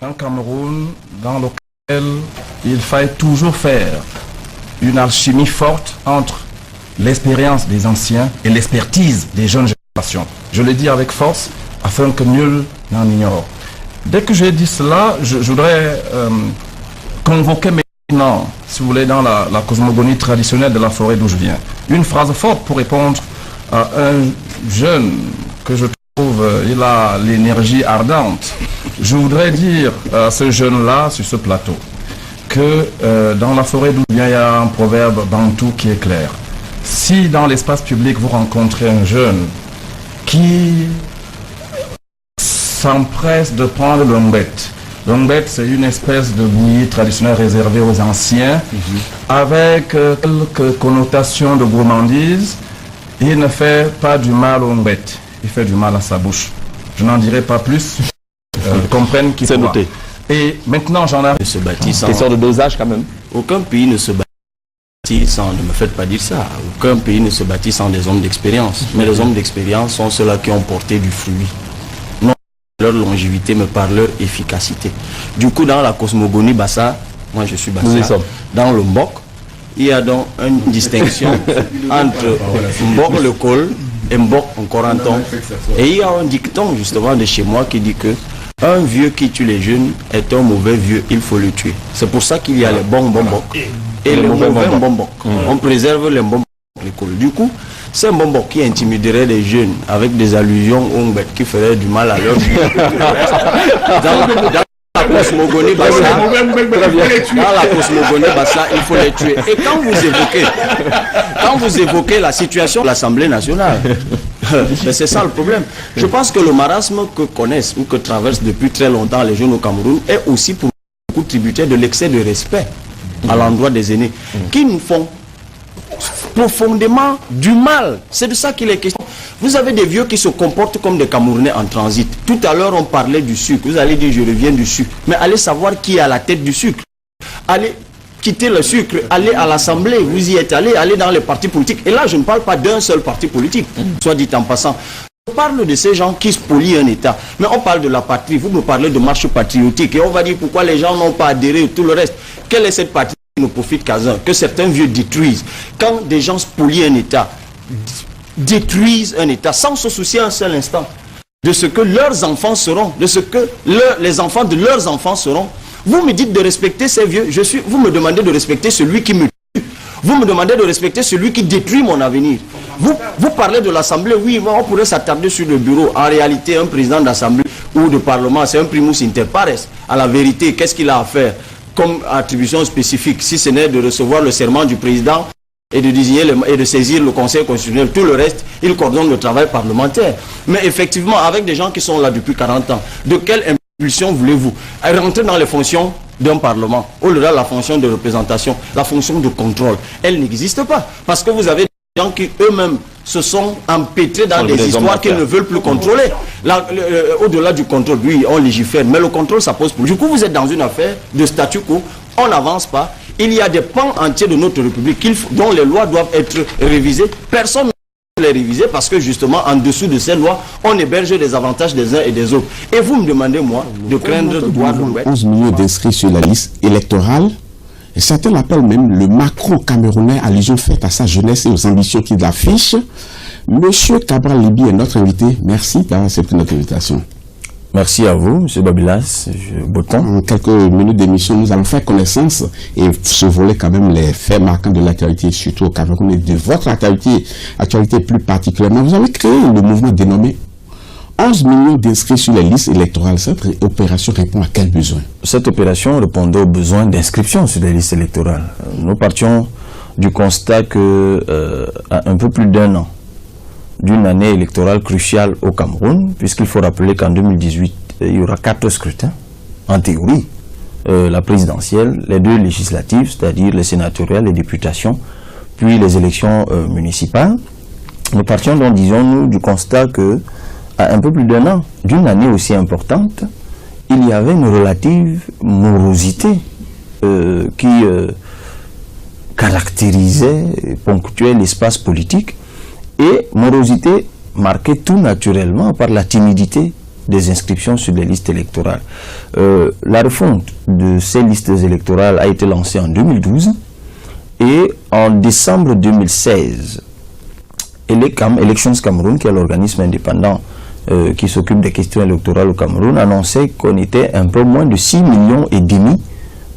un Cameroun dans lequel il faille toujours faire une alchimie forte entre l'expérience des anciens et l'expertise des jeunes générations. Je le dis avec force afin que nul n'en ignore. Dès que j'ai dit cela, je voudrais convoquer maintenant, si vous voulez, dans la cosmogonie traditionnelle de la forêt d'où je viens, une phrase forte pour répondre à un jeune que je trouve, il a l'énergie ardente. Je voudrais dire à ce jeune-là, sur ce plateau, que dans la forêt d'où je viens, il y a un proverbe bantou qui est clair. Si dans l'espace public vous rencontrez un jeune qui s'empresse de prendre l'ongbette. L'ongbette, c'est une espèce de bouillie traditionnelle réservée aux anciens, avec quelques connotations de gourmandise. Il ne fait pas du mal au ongbette, il fait du mal à sa bouche. Je n'en dirai pas plus. Comprennent qui c'est noté. Et maintenant, j'en arrive. Se bâtissent question de dosage quand même. Aucun pays ne se bâtit sans, ne me faites pas dire ça, aucun pays ne se bâtit sans des hommes d'expérience. Mais les hommes d'expérience sont ceux-là qui ont porté du fruit. Non leur longévité, mais par leur efficacité. Du coup, dans la cosmogonie Bassa, moi je suis Bassa, dans le Mbok, il y a donc une distinction entre Mbok le col et Mbok en Corenton. Et il y a un dicton justement de chez moi qui dit que un vieux qui tue les jeunes est un mauvais vieux, il faut le tuer. C'est pour ça qu'il y a les bons bonbons et les mauvais bonbons. On préserve les bonbons de l'école. Du coup, c'est un bonbon qui intimiderait les jeunes avec des allusions aux bêtes qui feraient du mal à leur vie. Dans la cosmogonie Bassa, il faut les tuer. Et quand vous évoquez la situation de l'Assemblée nationale, c'est ça le problème. Je pense que le marasme que connaissent ou que traversent depuis très longtemps les jeunes au Cameroun est aussi pour beaucoup tributaire de l'excès de respect à l'endroit des aînés, qui nous font profondément du mal. C'est de ça qu'il est question. Vous avez des vieux qui se comportent comme des Camerounais en transit. Tout à l'heure, on parlait du sucre. Vous allez dire, je reviens du sucre. Mais allez savoir qui est à la tête du sucre. Allez quitter le sucre, allez à l'Assemblée, vous y êtes allé, allez dans les partis politiques. Et là, je ne parle pas d'un seul parti politique, soit dit en passant. On parle de ces gens qui spolient un État. Mais on parle de la patrie. Vous me parlez de marche patriotique. Et on va dire pourquoi les gens n'ont pas adhéré et tout le reste. Quelle est cette patrie qui ne profite qu'à un, que certains vieux détruisent? Quand des gens spolient un État, détruisent un État sans se soucier un seul instant de ce que leurs enfants seront, de ce que les enfants de leurs enfants seront. Vous me dites de respecter ces vieux, vous me demandez de respecter celui qui me tue. Vous me demandez de respecter celui qui détruit mon avenir. Vous parlez de l'Assemblée, oui, on pourrait s'attarder sur le bureau. En réalité, un président d'Assemblée ou de Parlement, c'est un primus inter pares. À la vérité, qu'est-ce qu'il a à faire comme attribution spécifique, si ce n'est de recevoir le serment du président et de désigner et de saisir le Conseil constitutionnel. Tout le reste, il coordonne le travail parlementaire. Mais effectivement, avec des gens qui sont là depuis 40 ans, de quelle impulsion voulez-vous rentrer dans les fonctions d'un Parlement, au-delà de la fonction de représentation, la fonction de contrôle? Elle n'existe pas. Parce que vous avez des gens qui eux-mêmes se sont empêtrés dans des histoires qu'ils ne veulent plus contrôler. Au-delà du contrôle, oui, on légifère, mais le contrôle, ça pose problème. Du coup, vous êtes dans une affaire de statu quo, on n'avance pas. Il y a des pans entiers de notre République dont les lois doivent être révisées. Personne ne les réviser parce que justement, en dessous de ces lois, on héberge les avantages des uns et des autres. Et vous me demandez, moi, de craindre de boire le wet. 11 millions d'inscrits sur la liste électorale. Et certains l'appellent même le Macron camerounais, allusion faite à sa jeunesse et aux ambitions qu'il affiche. Monsieur Cabral Libi est notre invité. Merci d'avoir accepté notre invitation. Merci à vous, M. Babilas. En quelques minutes d'émission, nous allons faire connaissance et survoler quand même les faits marquants de l'actualité, surtout au Cameroun, et de votre actualité plus particulièrement. Vous avez créé le mouvement dénommé 11 millions d'inscrits sur les listes électorales. Cette opération répond à quel besoin? Cette opération répondait aux besoins d'inscription sur les listes électorales. Nous partions du constat que, à un peu plus d'un an, d'une année électorale cruciale au Cameroun, puisqu'il faut rappeler qu'en 2018, il y aura 4 scrutins, en théorie, la présidentielle, les 2 législatives, c'est-à-dire les sénatoriales, les députations, puis les élections municipales. Nous partions donc, disons-nous, du constat que, à un peu plus d'un an, d'une année aussi importante, il y avait une relative morosité qui caractérisait, ponctuait l'espace politique, et morosité marquée tout naturellement par la timidité des inscriptions sur les listes électorales. La refonte de ces listes électorales a été lancée en 2012 et en décembre 2016, Elections Cameroun, qui est l'organisme indépendant qui s'occupe des questions électorales au Cameroun, annonçait qu'on était un peu moins de 6,5 millions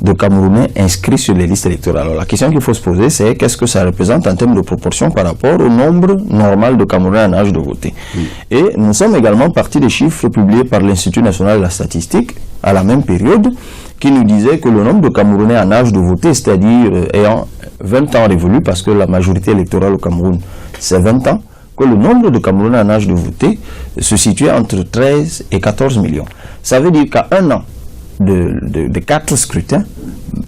de Camerounais inscrits sur les listes électorales. Alors, la question qu'il faut se poser, c'est qu'est-ce que ça représente en termes de proportion par rapport au nombre normal de Camerounais en âge de voter. Et nous sommes également partis des chiffres publiés par l'Institut national de la statistique à la même période, qui nous disait que le nombre de Camerounais en âge de voter, c'est-à-dire ayant 20 ans révolus, parce que la majorité électorale au Cameroun, c'est 20 ans, que le nombre de Camerounais en âge de voter se situait entre 13 et 14 millions. Ça veut dire qu'à un an de 4 scrutins,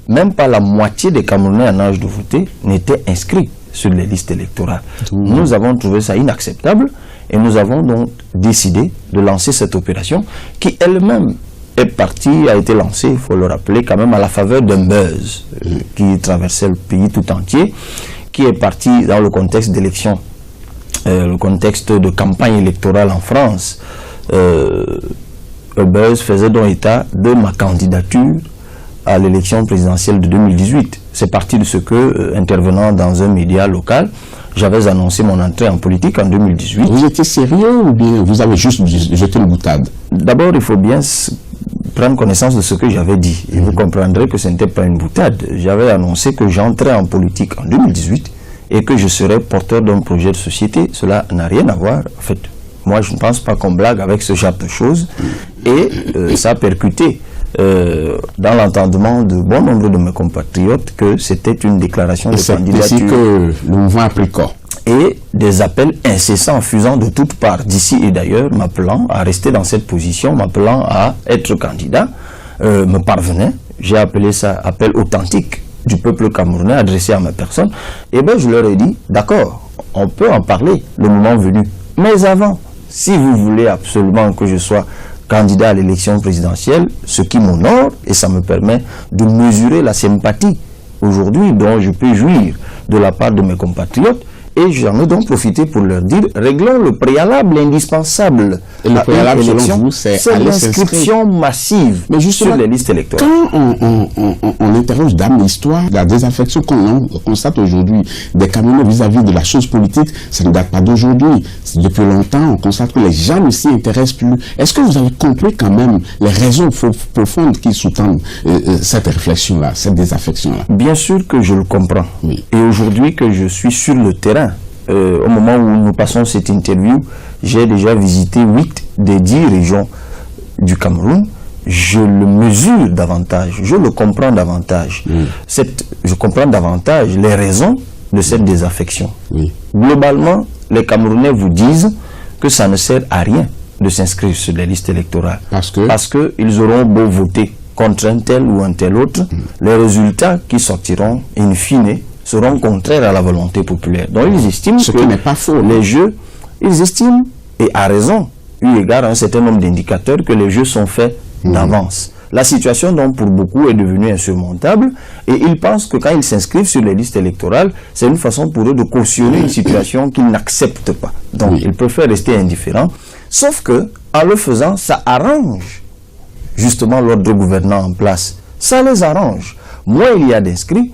même pas la moitié des Camerounais en âge de voter n'étaient inscrits sur les listes électorales. Nous avons trouvé ça inacceptable et nous avons donc décidé de lancer cette opération qui elle-même a été lancée, il faut le rappeler, quand même à la faveur d'un buzz qui traversait le pays tout entier, qui est parti dans le contexte d'élection, le contexte de campagne électorale en France. Le buzz faisait donc état de ma candidature à l'élection présidentielle de 2018. C'est parti de ce que, intervenant dans un média local, j'avais annoncé mon entrée en politique en 2018. Vous étiez sérieux ou bien vous avez juste jeté une boutade? D'abord, il faut bien prendre connaissance de ce que j'avais dit. Et vous comprendrez que ce n'était pas une boutade. J'avais annoncé que j'entrais en politique en 2018 et que je serais porteur d'un projet de société. Cela n'a rien à voir, en fait. Moi, je ne pense pas qu'on blague avec ce genre de choses. Et ça a percuté dans l'entendement de bon nombre de mes compatriotes que c'était une déclaration de candidature. C'est ainsi que le mouvement a pris corps. Et des appels incessants fusant de toutes parts, d'ici et d'ailleurs, m'appelant à rester dans cette position, m'appelant à être candidat, me parvenaient. J'ai appelé ça appel authentique du peuple camerounais adressé à ma personne. Et bien, je leur ai dit, d'accord, on peut en parler le moment venu. Mais avant, si vous voulez absolument que je sois candidat à l'élection présidentielle, ce qui m'honore, et ça me permet de mesurer la sympathie aujourd'hui dont je peux jouir de la part de mes compatriotes, et j'en ai donc profité pour leur dire, réglons le préalable indispensable. Et le préalable, selon vous, c'est l'inscription massive sur les listes électorales. Quand on interroge dans l'histoire, la désaffection qu'on constate aujourd'hui des Camerounais vis-à-vis de la chose politique, ça ne date pas d'aujourd'hui. Depuis longtemps, on constate que les gens ne s'y intéressent plus. Est-ce que vous avez compris quand même les raisons profondes qui sous-tendent cette réflexion-là, cette désaffection-là? Bien sûr que je le comprends. Oui. Et aujourd'hui que je suis sur le terrain, au moment où nous passons cette interview, j'ai déjà visité 8 des 10 régions du Cameroun. Je le mesure davantage, je le comprends davantage. Je comprends davantage les raisons de cette désaffection. Globalement, les Camerounais vous disent que ça ne sert à rien de s'inscrire sur les listes électorales. Parce qu'ils auront beau voter contre un tel ou un tel autre, les résultats qui sortiront in fine seront contraires à la volonté populaire. Donc ils estiment ce qui n'est pas faux. Les jeux, ils estiment, et à raison, eu égard à un certain nombre d'indicateurs, que les jeux sont faits d'avance. La situation donc pour beaucoup est devenue insurmontable et ils pensent que quand ils s'inscrivent sur les listes électorales, c'est une façon pour eux de cautionner une situation qu'ils n'acceptent pas. Donc ils préfèrent rester indifférents. Sauf que, en le faisant, ça arrange justement l'ordre gouvernant en place. Ça les arrange. Moins il y a d'inscrits,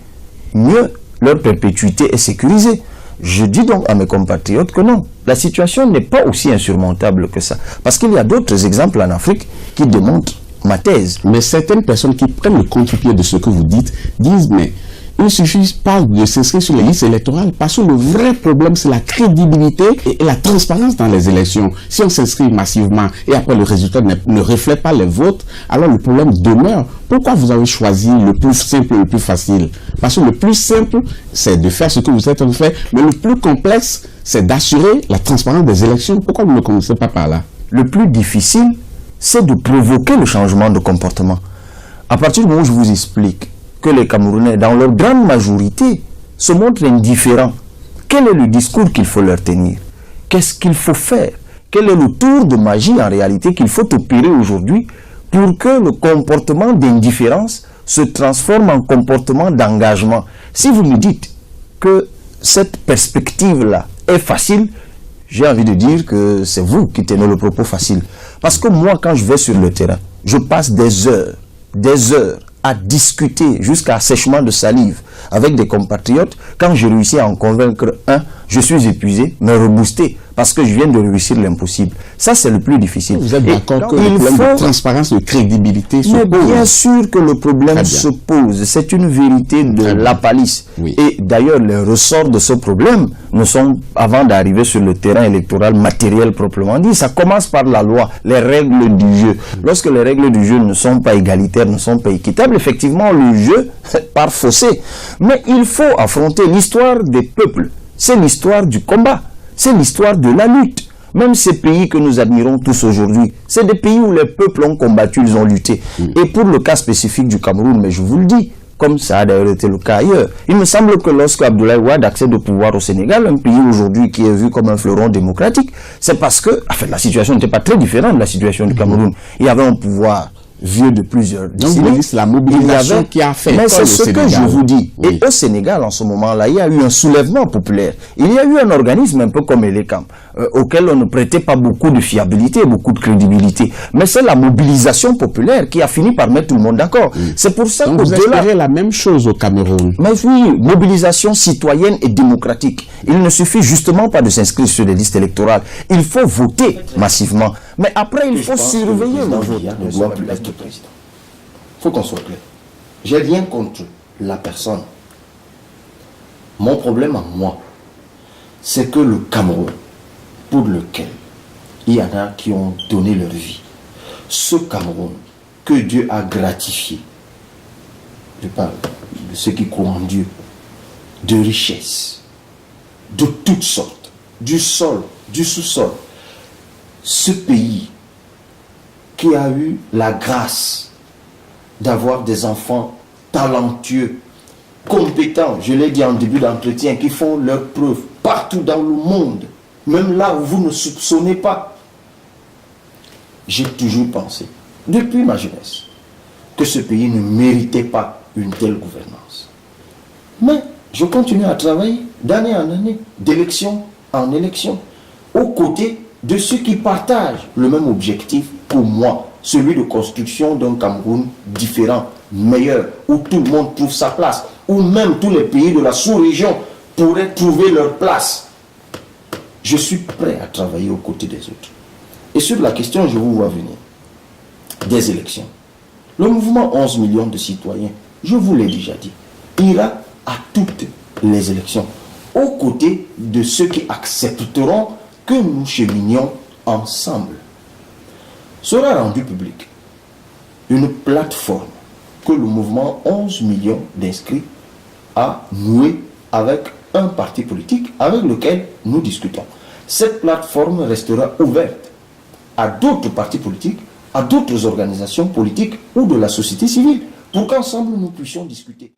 mieux leur perpétuité est sécurisée. Je dis donc à mes compatriotes que non, la situation n'est pas aussi insurmontable que ça. Parce qu'il y a d'autres exemples en Afrique qui démontrent ma thèse. Mais certaines personnes qui prennent le contre-pied de ce que vous dites disent, mais il ne suffit pas de s'inscrire sur les listes électorales parce que le vrai problème, c'est la crédibilité et la transparence dans les élections. Si on s'inscrit massivement et après le résultat ne reflète pas les votes, alors le problème demeure. Pourquoi vous avez choisi le plus simple et le plus facile? Parce que le plus simple, c'est de faire ce que vous êtes en train de faire, mais le plus complexe, c'est d'assurer la transparence des élections. Pourquoi vous ne commencez pas par là? Le plus difficile, c'est de provoquer le changement de comportement. À partir du moment où je vous explique que les Camerounais, dans leur grande majorité, se montrent indifférents, quel est le discours qu'il faut leur tenir? Qu'est-ce qu'il faut faire? Quel est le tour de magie en réalité qu'il faut opérer aujourd'hui pour que le comportement d'indifférence se transforme en comportement d'engagement? Si vous me dites que cette perspective-là est facile, j'ai envie de dire que c'est vous qui tenez le propos facile. Parce que moi, quand je vais sur le terrain, je passe des heures à discuter jusqu'à assèchement de salive avec des compatriotes. Quand je réussis à en convaincre un, je suis épuisé, mais reboosté, parce que je viens de réussir l'impossible. Ça, c'est le plus difficile. Vous êtes d'accord que le problème de transparence, de crédibilité se pose? Bien sûr que le problème se pose. C'est une vérité de la palisse. Oui. Et d'ailleurs, les ressorts de ce problème ne sont, avant d'arriver sur le terrain électoral matériel proprement dit, ça commence par la loi, les règles du jeu. Lorsque les règles du jeu ne sont pas égalitaires, ne sont pas équitables, effectivement, le jeu part faussé. Mais il faut affronter l'histoire des peuples. C'est l'histoire du combat. C'est l'histoire de la lutte. Même ces pays que nous admirons tous aujourd'hui, c'est des pays où les peuples ont combattu, ils ont lutté. Et pour le cas spécifique du Cameroun, mais je vous le dis, comme ça a d'ailleurs été le cas ailleurs, il me semble que lorsque Abdoulaye Wade accède au pouvoir au Sénégal, un pays aujourd'hui qui est vu comme un fleuron démocratique, c'est parce que, en fait, la situation n'était pas très différente de la situation du Cameroun. Il y avait un pouvoir vieux de plusieurs décennies. Donc, c'est la mobilisation qui a fait. Mais c'est ce que je vous dis. Oui. Et au Sénégal, en ce moment-là, il y a eu un soulèvement populaire. Il y a eu un organisme un peu comme Elecam, auquel on ne prêtait pas beaucoup de fiabilité, beaucoup de crédibilité. Mais c'est la mobilisation populaire qui a fini par mettre tout le monde d'accord. Oui. C'est pour ça que vous espérez la même chose au Cameroun. Mais oui, mobilisation citoyenne et démocratique. Il ne suffit justement pas de s'inscrire sur les listes électorales. Il faut voter massivement. Mais après, il faut surveiller le vote. Ne doit plus être président. Il faut qu'on soit clair. J'ai rien contre la personne. Mon problème à moi, c'est que le Cameroun, pour lequel il y en a qui ont donné leur vie, ce Cameroun que Dieu a gratifié, je parle de ceux qui croient en Dieu, de richesses, de toutes sortes, du sol, du sous-sol, ce pays qui a eu la grâce d'avoir des enfants talentueux, compétents, je l'ai dit en début d'entretien, qui font leurs preuves partout dans le monde, même là où vous ne soupçonnez pas. J'ai toujours pensé, depuis ma jeunesse, que ce pays ne méritait pas une telle gouvernance. Mais je continue à travailler d'année en année, d'élection en élection, aux côtés de ceux qui partagent le même objectif pour moi, celui de construction d'un Cameroun différent, meilleur, où tout le monde trouve sa place, où même tous les pays de la sous-région pourraient trouver leur place. Je suis prêt à travailler aux côtés des autres. Et sur la question, je vous vois venir, des élections. Le mouvement 11 millions de citoyens, je vous l'ai déjà dit, ira à toutes les élections, aux côtés de ceux qui accepteront que nous cheminions ensemble. Sera rendu public une plateforme que le mouvement 11 millions d'inscrits a nouée avec un parti politique avec lequel nous discutons. Cette plateforme restera ouverte à d'autres partis politiques, à d'autres organisations politiques ou de la société civile, pour qu'ensemble nous puissions discuter.